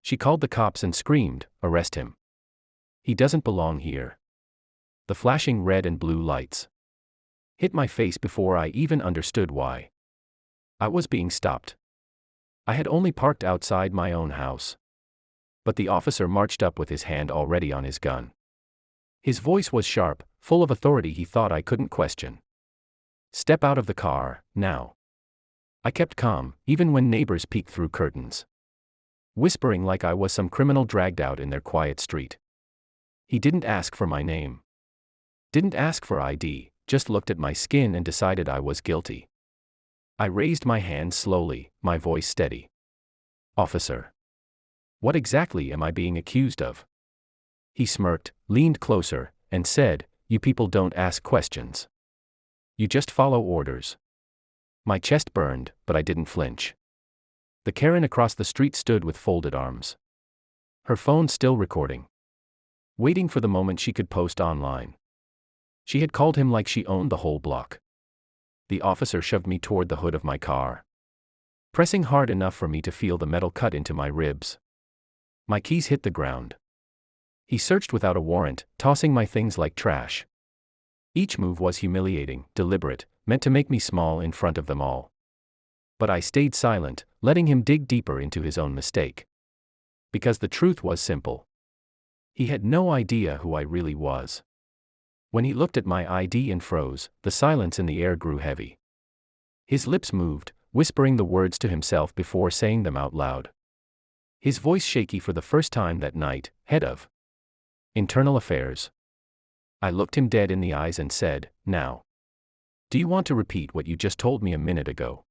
She called the cops and screamed, "Arrest him. He doesn't belong here." The flashing red and blue lights hit my face before I even understood why. I was being stopped. I had only parked outside my own house. But the officer marched up with his hand already on his gun. His voice was sharp, full of authority he thought I couldn't question. "Step out of the car, now." I kept calm, even when neighbors peeked through curtains, whispering like I was some criminal dragged out in their quiet street. He didn't ask for my name. Didn't ask for ID, just looked at my skin and decided I was guilty. I raised my hand slowly, my voice steady. "Officer, what exactly am I being accused of?" He smirked, leaned closer, and said, "You people don't ask questions. You just follow orders." My chest burned, but I didn't flinch. The Karen across the street stood with folded arms, her phone still recording, waiting for the moment she could post online. She had called him like she owned the whole block. The officer shoved me toward the hood of my car, pressing hard enough for me to feel the metal cut into my ribs. My keys hit the ground. He searched without a warrant, tossing my things like trash. Each move was humiliating, deliberate, meant to make me small in front of them all. But I stayed silent, letting him dig deeper into his own mistake. Because the truth was simple. He had no idea who I really was. When he looked at my ID and froze, the silence in the air grew heavy. His lips moved, whispering the words to himself before saying them out loud. His voice shaky for the first time that night, "Head of Internal Affairs." I looked him dead in the eyes and said, "Now, do you want to repeat what you just told me a minute ago?"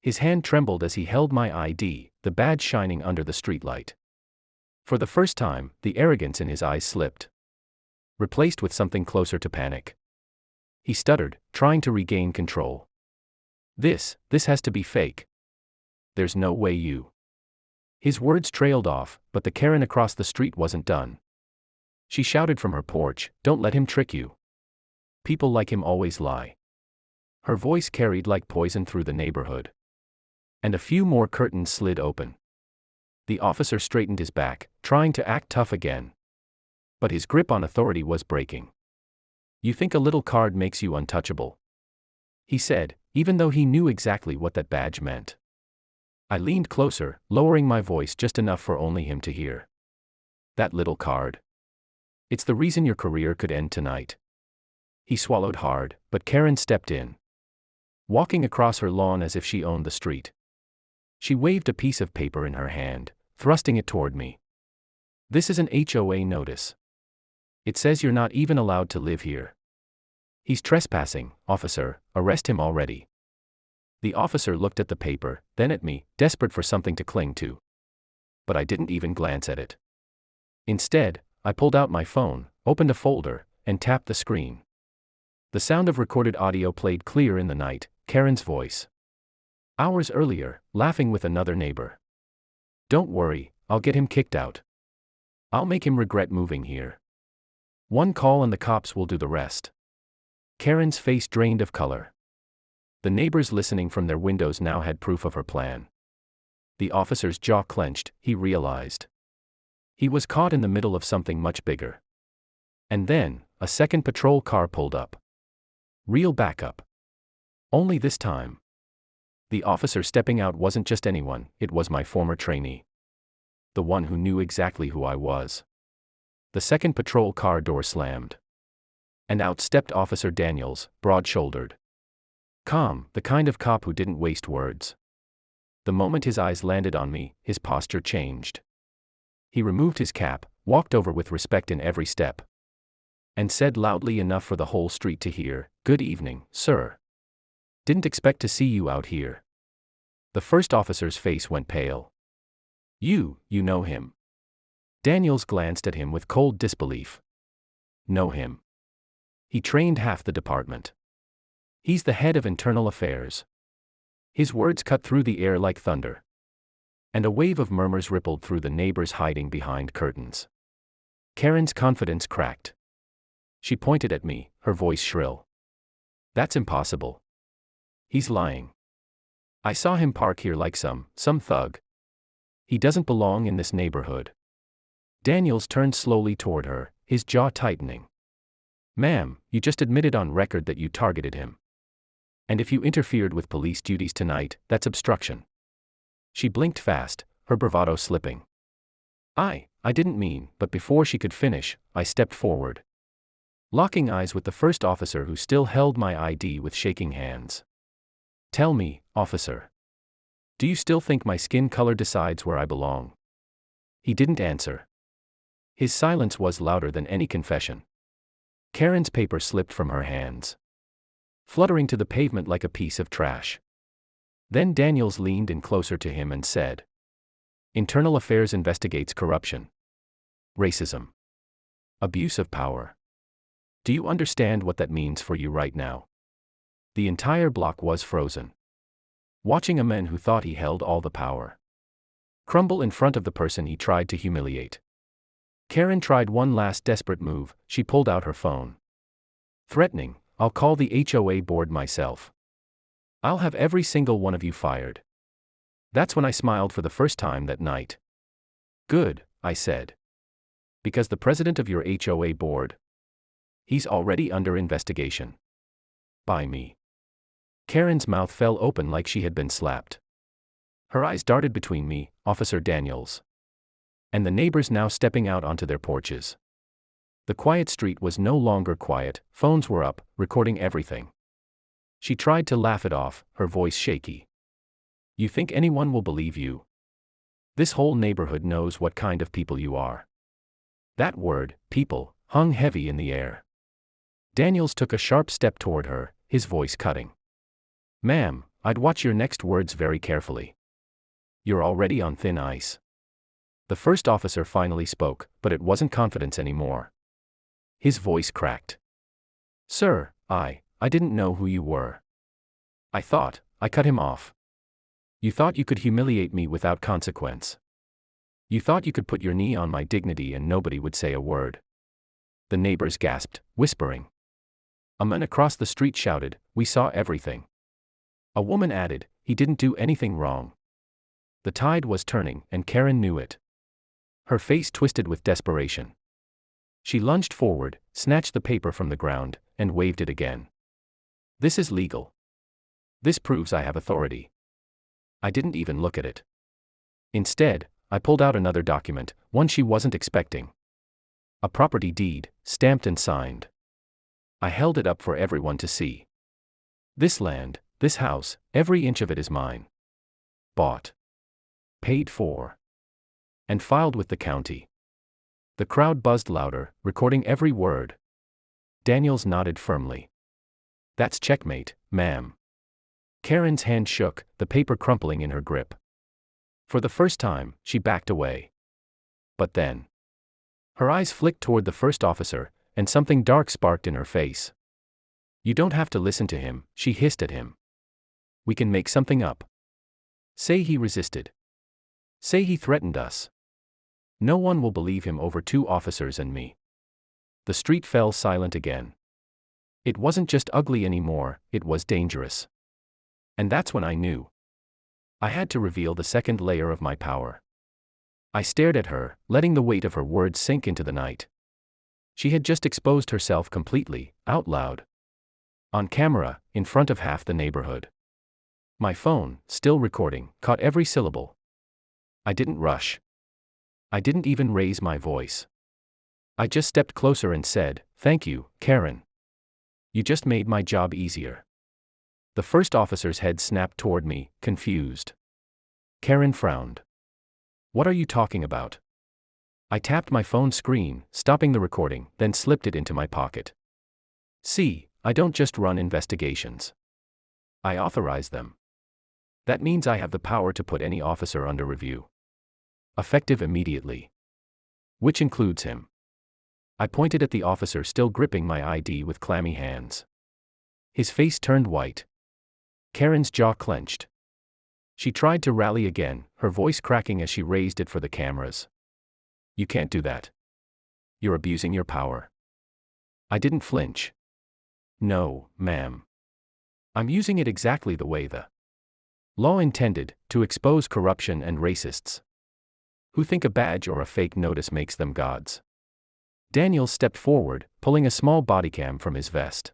His hand trembled as he held my ID, the badge shining under the streetlight. For the first time, the arrogance in his eyes slipped, replaced with something closer to panic. He stuttered, trying to regain control. This has to be fake. There's no way you." His words trailed off, but the Karen across the street wasn't done. She shouted from her porch, "Don't let him trick you. People like him always lie." Her voice carried like poison through the neighborhood. And a few more curtains slid open. The officer straightened his back, trying to act tough again. But his grip on authority was breaking. "You think a little card makes you untouchable?" he said, even though he knew exactly what that badge meant. I leaned closer, lowering my voice just enough for only him to hear. "That little card. It's the reason your career could end tonight." He swallowed hard, but Karen stepped in, walking across her lawn as if she owned the street. She waved a piece of paper in her hand, thrusting it toward me. "This is an HOA notice. It says you're not even allowed to live here. He's trespassing, officer, arrest him already." The officer looked at the paper, then at me, desperate for something to cling to. But I didn't even glance at it. Instead, I pulled out my phone, opened a folder, and tapped the screen. The sound of recorded audio played clear in the night, Karen's voice. Hours earlier, laughing with another neighbor. "Don't worry, I'll get him kicked out. I'll make him regret moving here. One call and the cops will do the rest." Karen's face drained of color. The neighbors listening from their windows now had proof of her plan. The officer's jaw clenched, he realized. He was caught in the middle of something much bigger. And then, a second patrol car pulled up. Real backup. Only this time, the officer stepping out wasn't just anyone, it was my former trainee. The one who knew exactly who I was. The second patrol car door slammed. And out stepped Officer Daniels, broad-shouldered. Calm, the kind of cop who didn't waste words. The moment his eyes landed on me, his posture changed. He removed his cap, walked over with respect in every step, and said loudly enough for the whole street to hear, "Good evening, sir. Didn't expect to see you out here." The first officer's face went pale. You know him." Daniels glanced at him with cold disbelief. "Know him? He trained half the department. He's the head of internal affairs." His words cut through the air like thunder. And a wave of murmurs rippled through the neighbors hiding behind curtains. Karen's confidence cracked. She pointed at me, her voice shrill. "That's impossible. He's lying. I saw him park here like some thug. He doesn't belong in this neighborhood. Daniels turned slowly toward her, his jaw tightening. Ma'am, you just admitted on record that you targeted him. And if you interfered with police duties tonight, that's obstruction. She blinked fast, her bravado slipping. I didn't mean, but before she could finish, I stepped forward. Locking eyes with the first officer who still held my ID with shaking hands. Tell me, officer. Do you still think my skin color decides where I belong? He didn't answer. His silence was louder than any confession. Karen's paper slipped from her hands, fluttering to the pavement like a piece of trash. Then Daniels leaned in closer to him and said, Internal Affairs investigates corruption, racism, abuse of power. Do you understand what that means for you right now? The entire block was frozen, watching a man who thought he held all the power crumble in front of the person he tried to humiliate. Karen tried one last desperate move. She pulled out her phone. Threatening, I'll call the HOA board myself. I'll have every single one of you fired. That's when I smiled for the first time that night. Good, I said. Because the president of your HOA board, he's already under investigation. By me. Karen's mouth fell open like she had been slapped. Her eyes darted between me, Officer Daniels, and the neighbors now stepping out onto their porches. The quiet street was no longer quiet, phones were up, recording everything. She tried to laugh it off, her voice shaky. You think anyone will believe you? This whole neighborhood knows what kind of people you are. That word, people, hung heavy in the air. Daniels took a sharp step toward her, his voice cutting. Ma'am, I'd watch your next words very carefully. You're already on thin ice. The first officer finally spoke, but it wasn't confidence anymore. His voice cracked. Sir, I didn't know who you were. I cut him off. You thought you could humiliate me without consequence. You thought you could put your knee on my dignity and nobody would say a word. The neighbors gasped, whispering. A man across the street shouted, we saw everything. A woman added, he didn't do anything wrong. The tide was turning, and Karen knew it. Her face twisted with desperation. She lunged forward, snatched the paper from the ground, and waved it again. This is legal. This proves I have authority. I didn't even look at it. Instead, I pulled out another document, one she wasn't expecting. A property deed, stamped and signed. I held it up for everyone to see. This land, this house, every inch of it is mine. Bought. Paid for. And filed with the county. The crowd buzzed louder, recording every word. Daniels nodded firmly. That's checkmate, ma'am. Karen's hand shook, the paper crumpling in her grip. For the first time, she backed away. But then, her eyes flicked toward the first officer, and something dark sparked in her face. You don't have to listen to him, she hissed at him. We can make something up. Say he resisted. Say he threatened us. No one will believe him over two officers and me. The street fell silent again. It wasn't just ugly anymore, it was dangerous. And that's when I knew. I had to reveal the second layer of my power. I stared at her, letting the weight of her words sink into the night. She had just exposed herself completely, out loud. On camera, in front of half the neighborhood. My phone, still recording, caught every syllable. I didn't rush. I didn't even raise my voice. I just stepped closer and said, "Thank you, Karen. You just made my job easier." The first officer's head snapped toward me, confused. Karen frowned. "What are you talking about?" I tapped my phone screen, stopping the recording, then slipped it into my pocket. See, I don't just run investigations. I authorize them. That means I have the power to put any officer under review. Effective immediately. Which includes him. I pointed at the officer still gripping my ID with clammy hands. His face turned white. Karen's jaw clenched. She tried to rally again, her voice cracking as she raised it for the cameras. You can't do that. You're abusing your power. I didn't flinch. No, ma'am. I'm using it exactly the way the law intended, to expose corruption and racists. who think a badge or a fake notice makes them gods. Daniel stepped forward, pulling a small bodycam from his vest.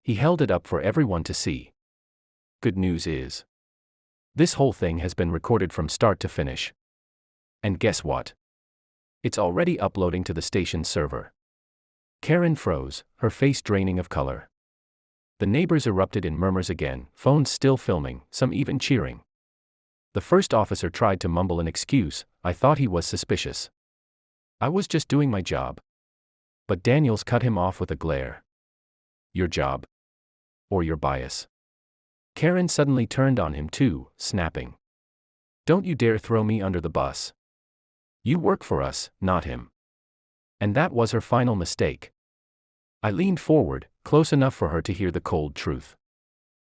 He held it up for everyone to see. Good news is, this whole thing has been recorded from start to finish. And guess what? It's already uploading to the station's server. Karen froze, her face draining of color. The neighbors erupted in murmurs again, phones still filming, some even cheering. The first officer tried to mumble an excuse. I thought he was suspicious. I was just doing my job. But Daniels cut him off with a glare. Your job? Or your bias? Karen suddenly turned on him too, snapping. Don't you dare throw me under the bus. You work for us, not him. And that was her final mistake. I leaned forward, close enough for her to hear the cold truth.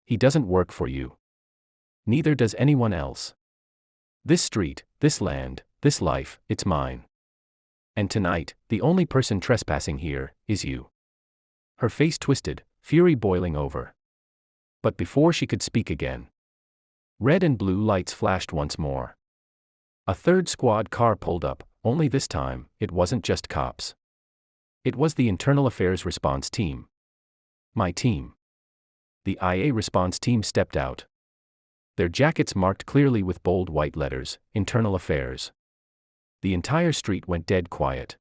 He doesn't work for you. Neither does anyone else. This street, this land, this life, it's mine. And tonight, the only person trespassing here is you. Her face twisted, fury boiling over. But before she could speak again, red and blue lights flashed once more. A third squad car pulled up, only this time, it wasn't just cops. It was the Internal Affairs Response Team. My team. The IA Response Team stepped out. Their jackets marked clearly with bold white letters, Internal Affairs. The entire street went dead quiet.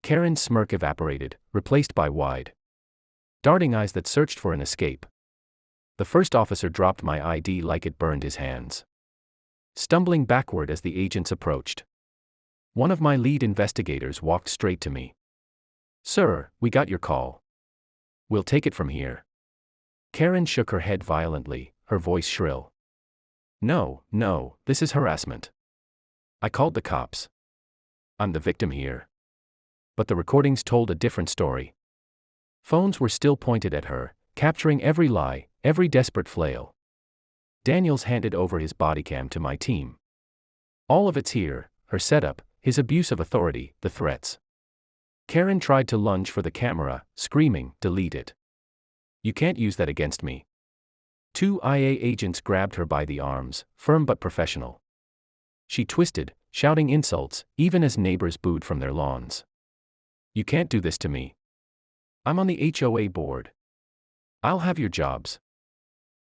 Karen's smirk evaporated, replaced by wide, darting eyes that searched for an escape. The first officer dropped my ID like it burned his hands, stumbling backward as the agents approached. One of my lead investigators walked straight to me. Sir, we got your call. We'll take it from here. Karen shook her head violently, her voice shrill. No, this is harassment. I called the cops. I'm the victim here. But the recordings told a different story. Phones were still pointed at her, capturing every lie, every desperate flail. Daniels handed over his bodycam to my team. All of it's here, her setup, his abuse of authority, the threats. Karen tried to lunge for the camera, screaming, delete it. You can't use that against me. 2 IA agents grabbed her by the arms, firm but professional. She twisted, shouting insults, even as neighbors booed from their lawns. You can't do this to me. I'm on the HOA board. I'll have your jobs.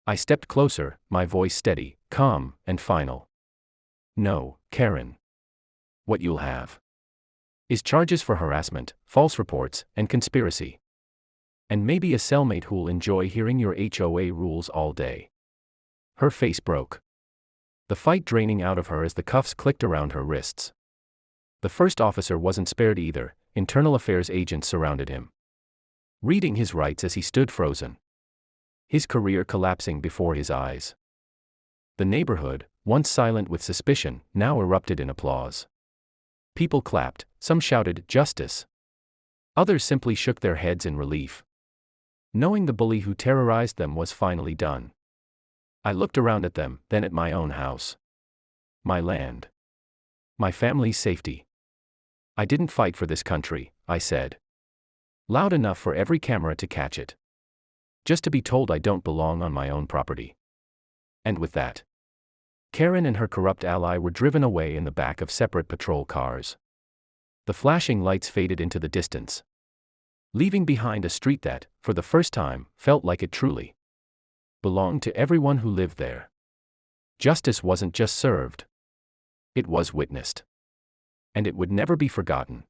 I stepped closer, my voice steady, calm, and final. No, Karen. What you'll have is charges for harassment, false reports, and conspiracy. And maybe a cellmate who'll enjoy hearing your HOA rules all day. Her face broke. The fight draining out of her as the cuffs clicked around her wrists. The first officer wasn't spared either. Internal Affairs agents surrounded him, reading his rights as he stood frozen, his career collapsing before his eyes. The neighborhood, once silent with suspicion, now erupted in applause. People clapped, some shouted, "Justice." Others simply shook their heads in relief, knowing the bully who terrorized them was finally done. I looked around at them, then at my own house. My land. My family's safety. I didn't fight for this country, I said, loud enough for every camera to catch it. Just to be told I don't belong on my own property. And with that, Karen and her corrupt ally were driven away in the back of separate patrol cars. The flashing lights faded into the distance, leaving behind a street that, for the first time, felt like it truly belonged to everyone who lived there. Justice wasn't just served. It was witnessed. And it would never be forgotten.